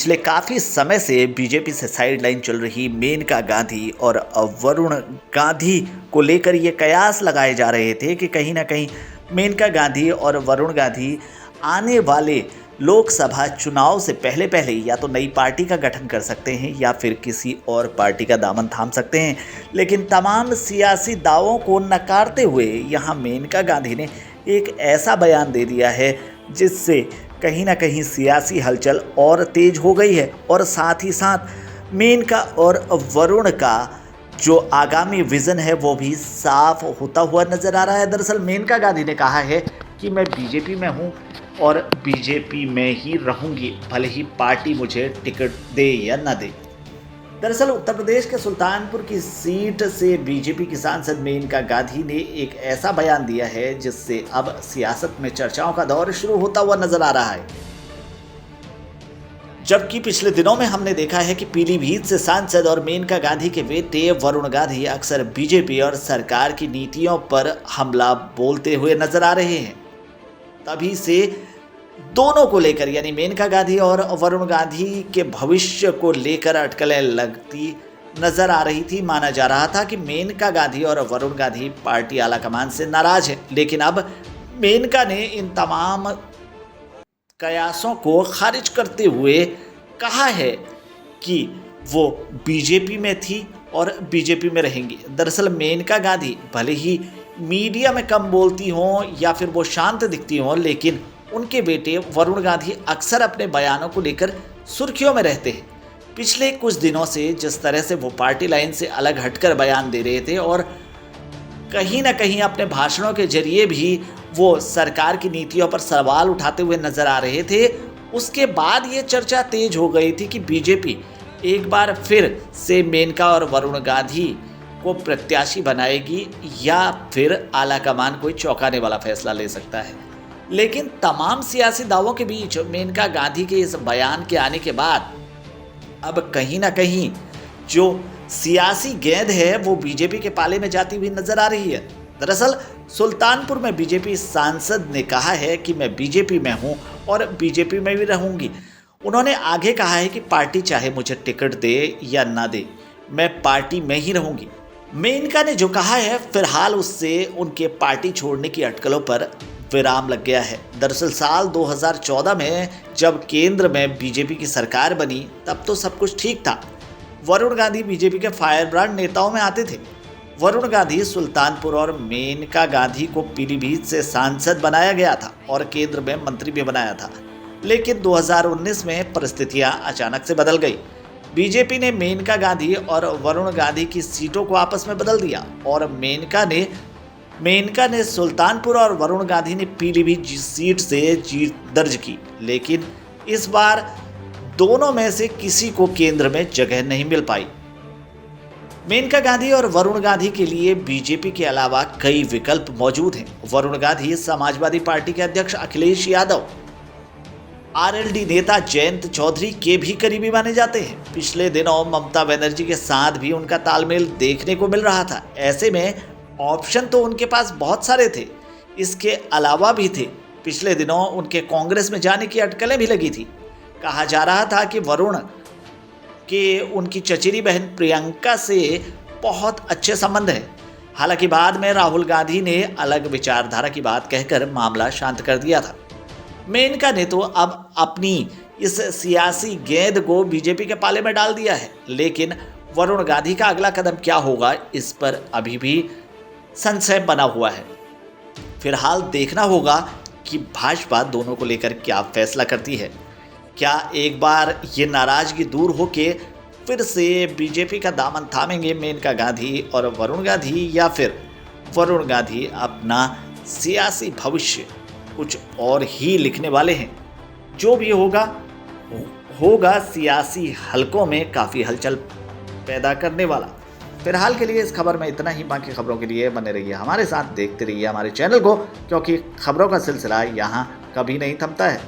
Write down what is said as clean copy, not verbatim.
पिछले काफ़ी समय से बीजेपी से साइडलाइन चल रही मेनका गांधी और वरुण गांधी को लेकर ये कयास लगाए जा रहे थे कि कहीं ना कहीं मेनका गांधी और वरुण गांधी आने वाले लोकसभा चुनाव से पहले पहले या तो नई पार्टी का गठन कर सकते हैं या फिर किसी और पार्टी का दामन थाम सकते हैं। लेकिन तमाम सियासी दावों को नकारते हुए यहाँ मेनका गांधी ने एक ऐसा बयान दे दिया है जिससे कहीं ना कहीं सियासी हलचल और तेज हो गई है और साथ ही साथ मेनका और वरुण का जो आगामी विज़न है वो भी साफ होता हुआ नज़र आ रहा है। दरअसल मेनका गांधी ने कहा है कि मैं बीजेपी में हूँ और बीजेपी में ही रहूँगी, भले ही पार्टी मुझे टिकट दे या न दे। दरअसल उत्तर प्रदेश के सुल्तानपुर की सीट से बीजेपी की सांसद मेनका गांधी ने एक ऐसा बयान दिया है जिससे अब सियासत में चर्चाओं का दौर शुरू होता हुआ नजर आ रहा है। जबकि पिछले दिनों में हमने देखा है कि पीलीभीत से सांसद और मेनका गांधी के बेटे वरुण गांधी अक्सर बीजेपी और सरकार की नीतियों पर हमला बोलते हुए नजर आ रहे हैं। तभी से दोनों को लेकर यानी मेनका गांधी और वरुण गांधी के भविष्य को लेकर अटकलें लगती नजर आ रही थी। माना जा रहा था कि मेनका गांधी और वरुण गांधी पार्टी आलाकमान से नाराज हैं, लेकिन अब मेनका ने इन तमाम कयासों को खारिज करते हुए कहा है कि वो बीजेपी में थी और बीजेपी में रहेंगी। दरअसल मेनका गांधी भले ही मीडिया में कम बोलती हों या फिर वो शांत दिखती हों, लेकिन उनके बेटे वरुण गांधी अक्सर अपने बयानों को लेकर सुर्खियों में रहते हैं। पिछले कुछ दिनों से जिस तरह से वो पार्टी लाइन से अलग हटकर बयान दे रहे थे और कहीं ना कहीं अपने भाषणों के जरिए भी वो सरकार की नीतियों पर सवाल उठाते हुए नजर आ रहे थे, उसके बाद ये चर्चा तेज हो गई थी कि बीजेपी एक बार फिर से मेनका और वरुण गांधी को प्रत्याशी बनाएगी या फिर आलाकमान कोई चौंकाने वाला फैसला ले सकता है। लेकिन तमाम सियासी दावों के बीच मेनका गांधी के इस बयान के आने के बाद अब कहीं ना कहीं जो सियासी गेंद है वो बीजेपी के पाले में जाती हुई नजर आ रही है। दरअसल सुल्तानपुर में बीजेपी सांसद ने कहा है कि मैं बीजेपी में हूं और बीजेपी में भी रहूंगी। उन्होंने आगे कहा है कि पार्टी चाहे मुझे टिकट दे या ना दे, मैं पार्टी में ही रहूंगी। मेनका ने जो कहा है फिलहाल उससे उनके पार्टी छोड़ने की अटकलों पर विराम लग गया है। दरअसल साल 2014 में जब केंद्र में बीजेपी की सरकार बनी तब तो सब कुछ ठीक था। वरुण गांधी बीजेपी के फायर ब्रांड नेताओं में आते थे। वरुण गांधी सुल्तानपुर और मेनका गांधी को पीलीभीत से सांसद बनाया गया था और केंद्र में मंत्री भी बनाया था। लेकिन 2019 में परिस्थितियां अचानक से बदल गई। बीजेपी ने मेनका गांधी और वरुण गांधी की सीटों को आपस में बदल दिया और मेनका ने सुल्तानपुर और वरुण गांधी ने पीलीभीत सीट से जीत दर्ज की। लेकिन इस बार दोनों में से किसी को केंद्र में जगह नहीं मिल पाई। मेनका गांधी और वरुण गांधी के लिए बीजेपी के अलावा कई विकल्प मौजूद हैं। वरुण गांधी समाजवादी पार्टी के अध्यक्ष अखिलेश यादव, आरएलडी नेता जयंत चौधरी के भी करीबी माने जाते हैं। पिछले दिनों ममता बनर्जी के साथ भी उनका तालमेल देखने को मिल रहा था। ऐसे में ऑप्शन तो उनके पास बहुत सारे थे, इसके अलावा भी थे। पिछले दिनों उनके कांग्रेस में जाने की अटकलें भी लगी थी। कहा जा रहा था कि वरुण के उनकी चचेरी बहन प्रियंका से बहुत अच्छे संबंध हैं। हालांकि बाद में राहुल गांधी ने अलग विचारधारा की बात कहकर मामला शांत कर दिया था। मेनका ने तो अब अपनी इस सियासी गेंद को बीजेपी के पाले में डाल दिया है, लेकिन वरुण गांधी का अगला कदम क्या होगा इस पर अभी भी संशय बना हुआ है। फिलहाल देखना होगा कि भाजपा दोनों को लेकर क्या फैसला करती है। क्या एक बार ये नाराजगी दूर होके फिर से बीजेपी का दामन थामेंगे मेनका गांधी और वरुण गांधी, या फिर वरुण गांधी अपना सियासी भविष्य कुछ और ही लिखने वाले हैं। जो भी होगा सियासी हलकों में काफ़ी हलचल पैदा करने वाला। फिलहाल के लिए इस खबर में इतना ही। बाकी खबरों के लिए बने रहिए हमारे साथ, देखते रहिए हमारे चैनल को, क्योंकि खबरों का सिलसिला यहाँ कभी नहीं थमता है।